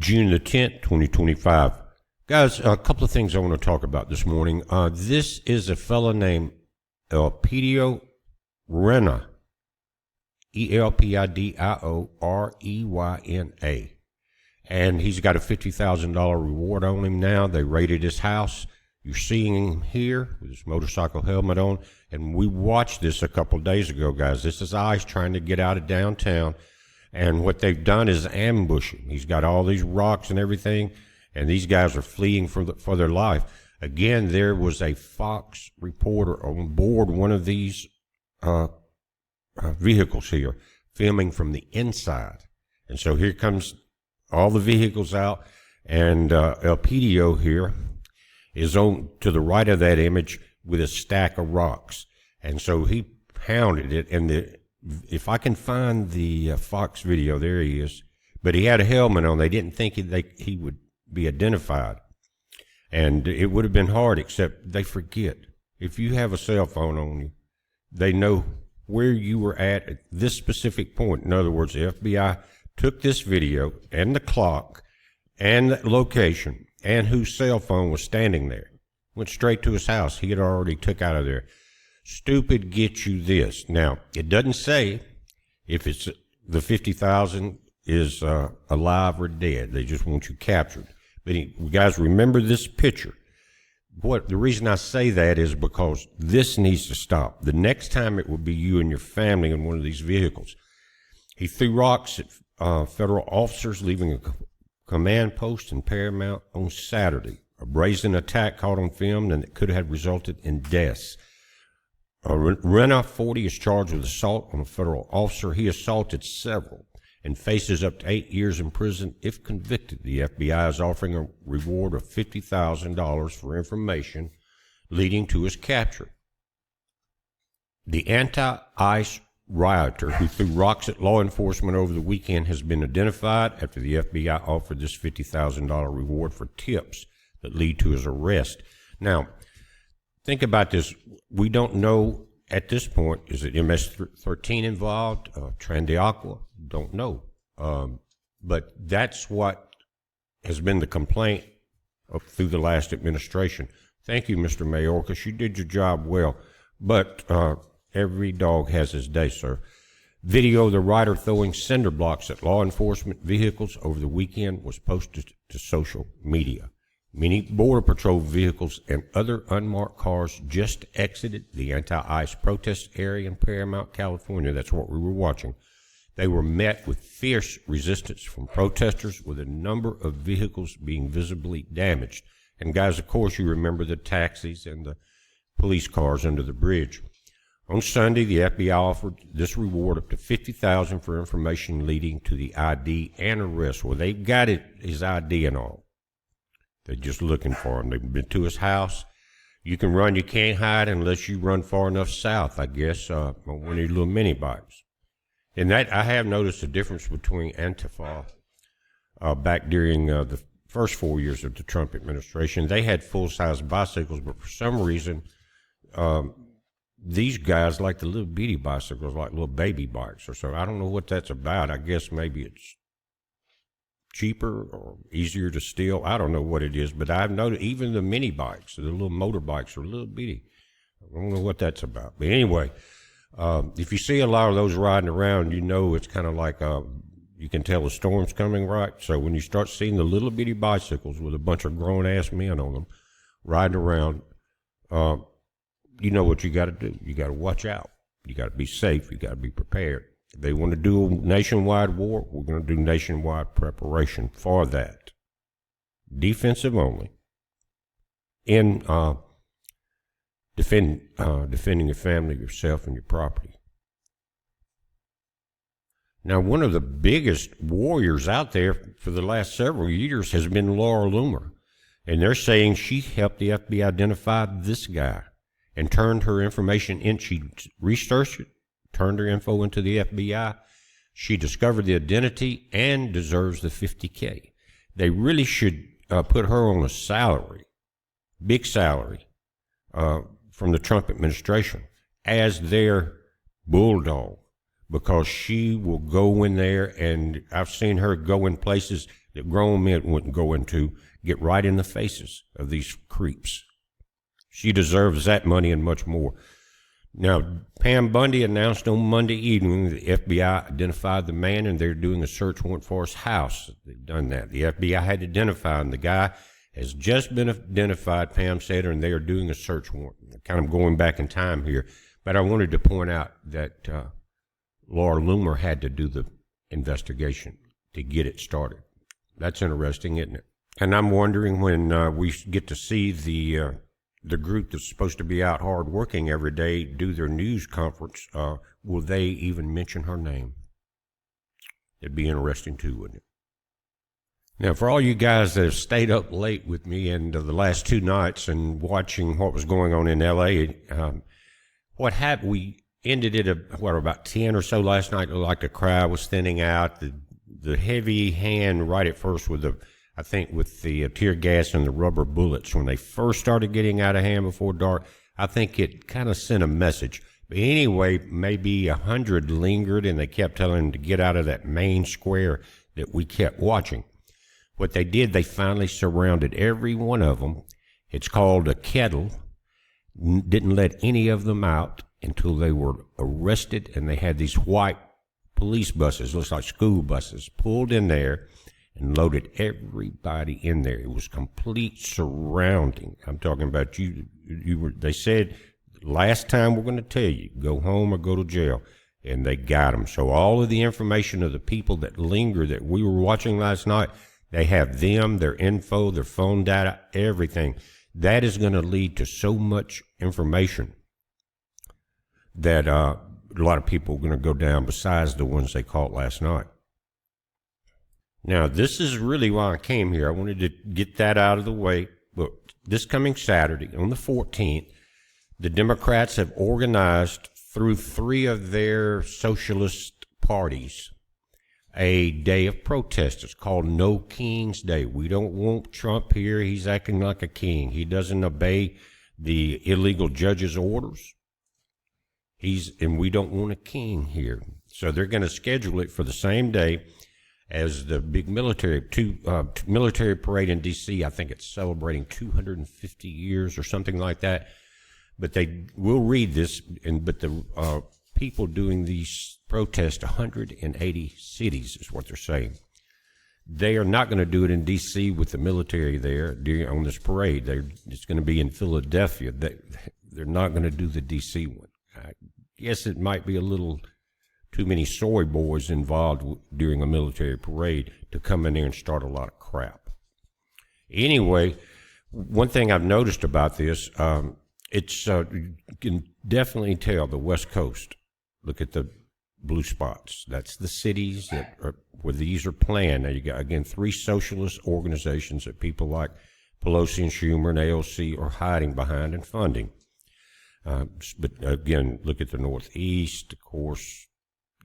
June the 10th, 2025. Guys, a couple of things I want to talk about this morning. This is a fella named Elpidio Reyna, Elpidioreyna. And he's got a $50,000 reward on him now. They raided his house. You're seeing him here with his motorcycle helmet on. And we watched this a couple of days ago, guys. This is ICE trying to get out of downtown. And what they've done is ambush him. He's got all these rocks and everything, and these guys are fleeing for their life. Again, there was a Fox reporter on board one of these vehicles here, filming from the inside. And so here comes all the vehicles out, and Elpidio here is on to the right of that image with a stack of rocks. And so he pounded it, and if I can find the Fox video, there he is. But he had a helmet on. They didn't think he would be identified. And it would have been hard, except they forget. If you have a cell phone on you, they know where you were at this specific point. In other words, the FBI took this video and the clock and the location and whose cell phone was standing there. Went straight to his house. He had already took out of there. Stupid gets you this. Now, it doesn't say if it's the 50,000 is alive or dead. They just want you captured. But guys, remember this picture. The reason I say that is because this needs to stop. The next time it will be you and your family in one of these vehicles. He threw rocks at federal officers leaving a command post in Paramount on Saturday. A brazen attack caught on film, and it could have resulted in deaths. Reyna, 40, is charged with assault on a federal officer. He assaulted several and faces up to 8 years in prison if convicted. The FBI is offering a reward of $50,000 for information leading to his capture. The anti-ICE rioter who threw rocks at law enforcement over the weekend has been identified after the FBI offered this $50,000 reward for tips that lead to his arrest. Now, think about this. We don't know at this point, is it MS-13 involved? Trandiaqua? Don't know. But that's what has been the complaint through the last administration. Thank you, Mr. Mayorkas. You did your job well. But every dog has his day, sir. Video of the rider throwing cinder blocks at law enforcement vehicles over the weekend was posted to social media. Many Border Patrol vehicles and other unmarked cars just exited the anti-ICE protest area in Paramount, California. That's what we were watching. They were met with fierce resistance from protesters, with a number of vehicles being visibly damaged. And guys, of course, you remember the taxis and the police cars under the bridge. On Sunday, the FBI offered this reward up to $50,000 for information leading to the ID and arrest. Well, they've got his ID and all. They're just looking for him. They've been to his house. You can run, you can't hide unless you run far enough south, I guess, on one of these little mini bikes. And that, I have noticed a difference between Antifa back during the first 4 years of the Trump administration. They had full-size bicycles, but for some reason, these guys like the little bitty bicycles, like little baby bikes or so. I don't know what that's about. I guess maybe it's cheaper or easier to steal. I don't know what it is, but I've noticed even the mini bikes, the little motorbikes, are a little bitty. I don't know what that's about. But anyway, if you see a lot of those riding around, you know it's kind of like you can tell the storm's coming, right? So when you start seeing the little bitty bicycles with a bunch of grown-ass men on them riding around, you know what you got to do. You got to watch out. You got to be safe. You got to be prepared. If they want to do a nationwide war, we're going to do nationwide preparation for that. Defensive only. In defending your family, yourself, and your property. Now, one of the biggest warriors out there for the last several years has been Laura Loomer. And they're saying she helped the FBI identify this guy and turned her information in. She researched it, turned her info into the FBI. She discovered the identity and deserves the $50K. They really should put her on a salary, big salary, from the Trump administration as their bulldog, because she will go in there, and I've seen her go in places that grown men wouldn't go into get right in the faces of these creeps. She deserves that money and much more. Now, Pam Bundy announced on Monday evening the FBI identified the man and they're doing a search warrant for his house. They've done that. The FBI had identified him. The guy has just been identified, Pam said, and they are doing a search warrant. Kind of going back in time here. But I wanted to point out that Laura Loomer had to do the investigation to get it started. That's interesting, isn't it? And I'm wondering when we get to see the group that's supposed to be out hard working every day do their news conference, will they even mention her name? It'd be interesting too, wouldn't it? Now, for all you guys that have stayed up late with me and the last 2 nights and watching what was going on in L.A., what happened, we ended at about 10 or so last night. It looked like the crowd was thinning out. The heavy hand right at first with the tear gas and the rubber bullets, when they first started getting out of hand before dark, I think it kind of sent a message. But anyway, maybe 100 lingered, and they kept telling them to get out of that main square that we kept watching. What they did, they finally surrounded every one of them. It's called a kettle. Didn't let any of them out until they were arrested, and they had these white police buses, looks like school buses, pulled in there and loaded everybody in there. It was complete surrounding. I'm talking about they said, last time we're going to tell you, go home or go to jail. And they got them. So all of the information of the people that linger that we were watching last night, they have them, their info, their phone data, everything. That is going to lead to so much information that a lot of people are going to go down besides the ones they caught last night. Now, this is really why I came here. I wanted to get that out of the way. But this coming Saturday, on the 14th, the Democrats have organized through 3 of their socialist parties a day of protest. It's called No King's Day. We don't want Trump here. He's acting like a king. He doesn't obey the illegal judge's orders. And we don't want a king here. So they're going to schedule it for the same day as the big military parade in D.C. I think it's celebrating 250 years or something like that. But they will read this, but the people doing these protests, 180 cities is what they're saying. They are not going to do it in D.C. with the military there on this parade. It's going to be in Philadelphia. They're not going to do the D.C. one. I guess it might be a little too many soy boys involved during a military parade to come in there and start a lot of crap. Anyway, one thing I've noticed about this, you can definitely tell the West Coast. Look at the blue spots. That's the cities where these are planned. Now you got, again, 3 socialist organizations that people like Pelosi and Schumer and AOC are hiding behind and funding. But again, look at the Northeast, of course.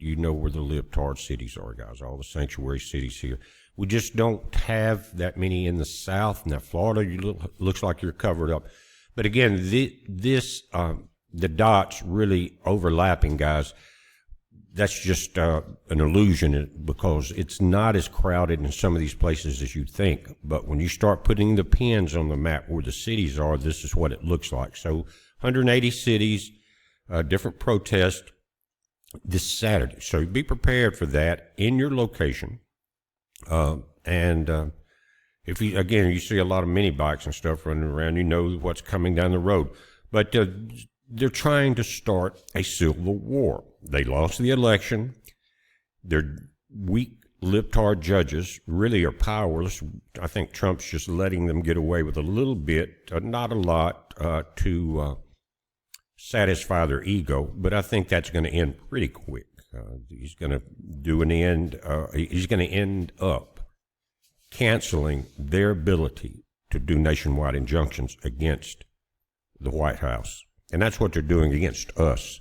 You know where the libtard cities are, guys, all the sanctuary cities here. We just don't have that many in the South. Now, Florida looks like you're covered up. But again, the dots really overlapping, guys, that's just an illusion because it's not as crowded in some of these places as you'd think. But when you start putting the pins on the map where the cities are, this is what it looks like. So 180 cities, different protests this Saturday. So be prepared for that in your location. If you see a lot of mini bikes and stuff running around, you know what's coming down the road. But they're trying to start a civil war. They lost the election. Their weak libtard judges really are powerless. I think Trump's just letting them get away with a little bit, not a lot, to satisfy their ego. But I think that's going to end pretty quick. He's going to do an end. He's going to end up canceling their ability to do nationwide injunctions against the White House. And that's what they're doing against us.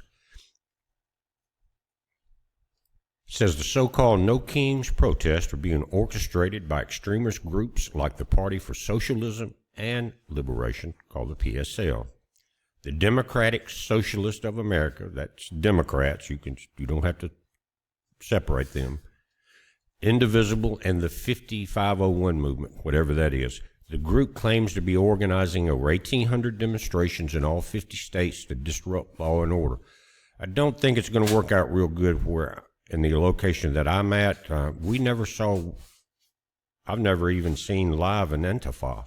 It says the so-called No Kings protests are being orchestrated by extremist groups like the Party for Socialism and Liberation, called the PSL. The Democratic Socialist of America, that's Democrats, you don't have to separate them, Indivisible and the 5501 movement, whatever that is. The group claims to be organizing over 1,800 demonstrations in all 50 states to disrupt law and order. I don't think it's going to work out real good where, in the location that I'm at. I've never even seen live an Antifa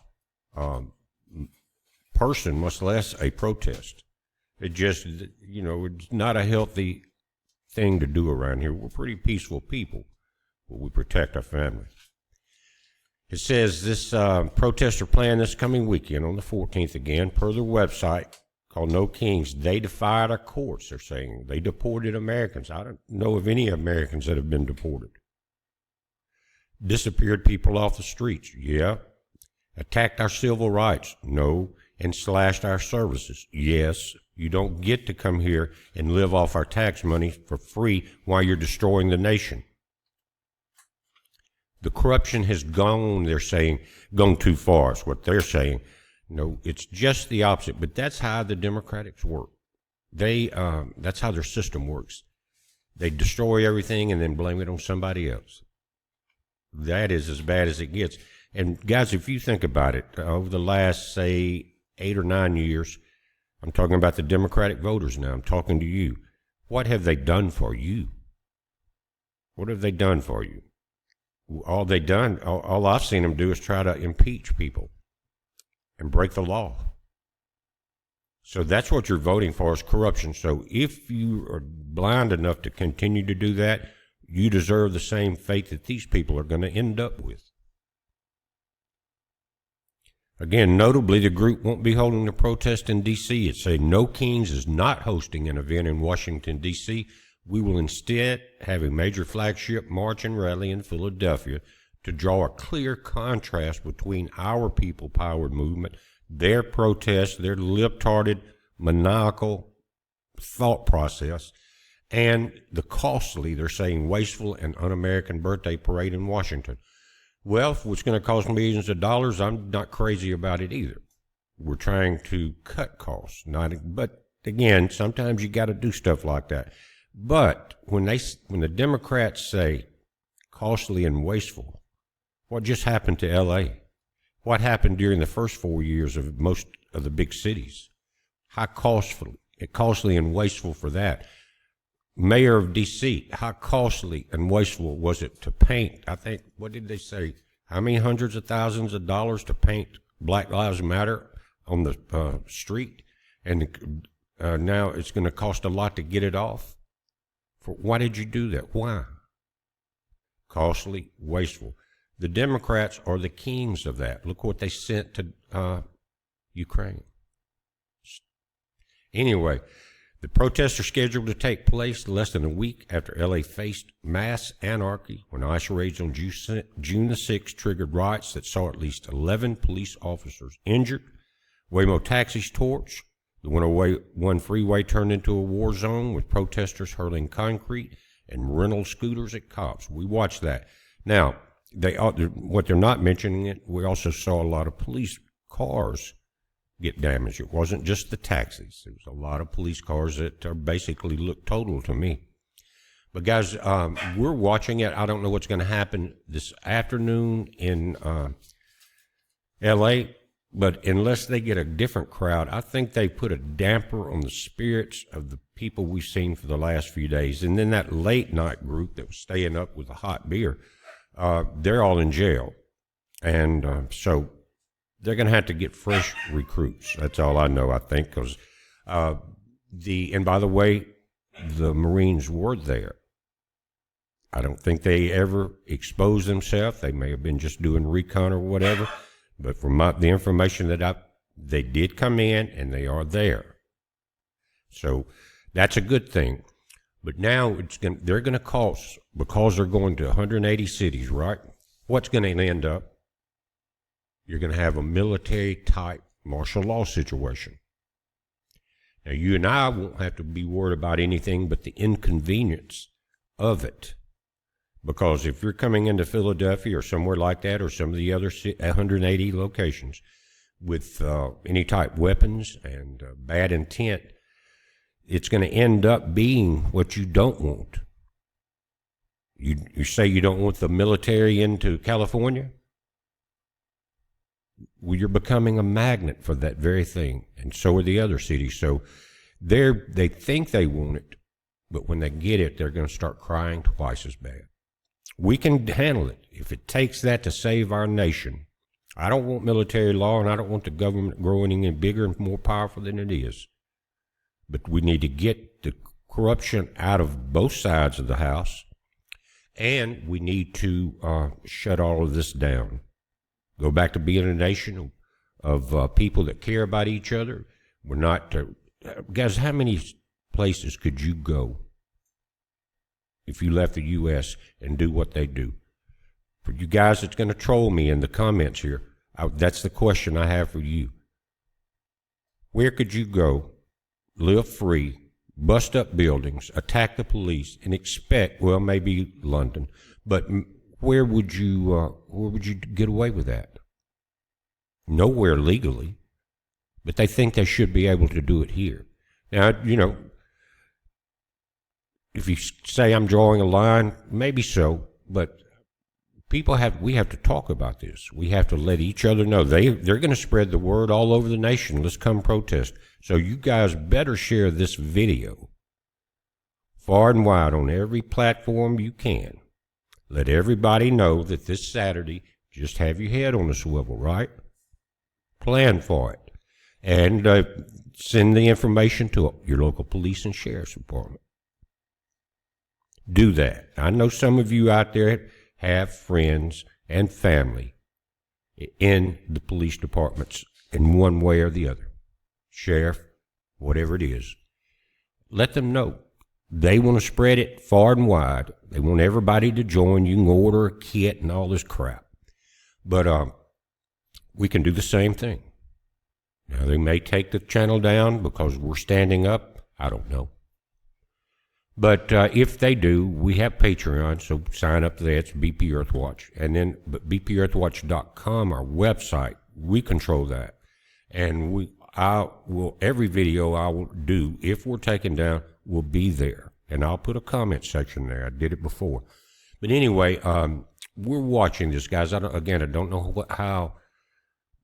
person, much less a protest. It just, it's not a healthy thing to do around here. We're pretty peaceful people, but we protect our families. It says this protests are planned this coming weekend on the 14th again, per their website called No Kings. They defied our courts, they're saying. They deported Americans. I don't know of any Americans that have been deported. Disappeared people off the streets. Yeah. Attacked our civil rights. No. And slashed our services. Yes. You don't get to come here and live off our tax money for free while you're destroying the nation. The corruption has gone, they're saying, gone too far is what they're saying. No, it's just the opposite, but that's how the Democrats work. That's how their system works. They destroy everything and then blame it on somebody else. That is as bad as it gets. And guys, if you think about it, over the last, say, 8 or 9 years, I'm talking about the Democratic voters now, I'm talking to you. What have they done for you? What have they done for you? All I've seen them do is try to impeach people and break the law. So that's what you're voting for, is corruption. So if you are blind enough to continue to do that, you deserve the same fate that these people are going to end up with. Again, notably, the group won't be holding a protest in D.C. It says No Kings is not hosting an event in Washington, D.C. We will instead have a major flagship march and rally in Philadelphia to draw a clear contrast between our people-powered movement, their protests, their lip-tarded, maniacal thought process, and the costly, they're saying, wasteful and un-American birthday parade in Washington. Well, if it's going to cost millions of dollars, I'm not crazy about it either. We're trying to cut costs, but again, sometimes you got to do stuff like that. But when the Democrats say costly and wasteful, what just happened to L.A.? What happened during the first 4 years of most of the big cities? How costly and wasteful for that? Mayor of D.C., how costly and wasteful was it to paint? I think, what did they say? How many hundreds of thousands of dollars to paint Black Lives Matter on the street? And now it's going to cost a lot to get it off? Why did you do that? Why? Costly, wasteful. The Democrats are the kings of that. Look what they sent to Ukraine. Anyway, the protests are scheduled to take place less than a week after L.A. faced mass anarchy when ICE raids on June the 6th triggered riots that saw at least 11 police officers injured, Waymo taxis torched, the 101 freeway turned into a war zone with protesters hurling concrete and rental scooters at cops. We watched that. Now, what they're not mentioning, we also saw a lot of police cars get damaged. It wasn't just the taxis. There was a lot of police cars that basically looked total to me. But guys, we're watching it. I don't know what's going to happen this afternoon in L.A., but unless they get a different crowd, I think they put a damper on the spirits of the people we've seen for the last few days. And then that late night group that was staying up with a hot beer, they're all in jail. And so they're going to have to get fresh recruits. That's all I know, I think, because and by the way, the Marines were there. I don't think they ever exposed themselves. They may have been just doing recon or whatever. But from the information that they did come in, and they are there. So that's a good thing. But now they're going to cost, because they're going to 180 cities, right? What's going to end up? You're going to have a military-type martial law situation. Now, you and I won't have to be worried about anything but the inconvenience of it. Because if you're coming into Philadelphia or somewhere like that, or some of the other 180 locations with any type weapons and bad intent, it's going to end up being what you don't want. You say you don't want the military into California? Well, you're becoming a magnet for that very thing, and so are the other cities. So they think they want it, but when they get it, they're going to start crying twice as bad. We can handle it if it takes that to save our nation. I don't want military law, and I don't want the government growing any bigger and more powerful than it is. But we need to get the corruption out of both sides of the house, and we need to shut all of this down. Go back to being a nation of people that care about each other. We're not, guys, how many places could you go if you left the U.S. and do what they do? For you guys that's going to troll me in the comments here, that's the question I have for you. Where could you go, live free, bust up buildings, attack the police, and expect, well, maybe London, but where would you get away with that? Nowhere legally, but they think they should be able to do it here. Now, you know, if you say I'm drawing a line, maybe so, but we have to talk about this. We have to let each other know. They're going to spread the word all over the nation. Let's come protest. So you guys better share this video far and wide on every platform you can. Let everybody know that this Saturday, just have your head on a swivel, right? Plan for it. And send the information to your local police and sheriff's department. Do that. I know some of you out there have friends and family in the police departments in one way or the other. Sheriff, whatever it is. Let them know. They want to spread it far and wide. They want everybody to join. You can order a kit and all this crap. But we can do the same thing. Now, they may take the channel down because we're standing up. I don't know. But if they do, we have Patreon, so sign up there. It's BP Earthwatch. And then bpearthwatch.com, our website, we control that. And every video I will do, if we're taken down, will be there. And I'll put a comment section there. I did it before. But anyway, we're watching this, guys. I don't know how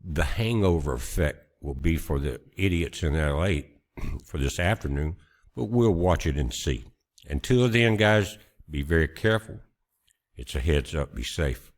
the hangover effect will be for the idiots in LA for this afternoon, but we'll watch it and see. Until then, guys, be very careful. It's a heads up. Be safe.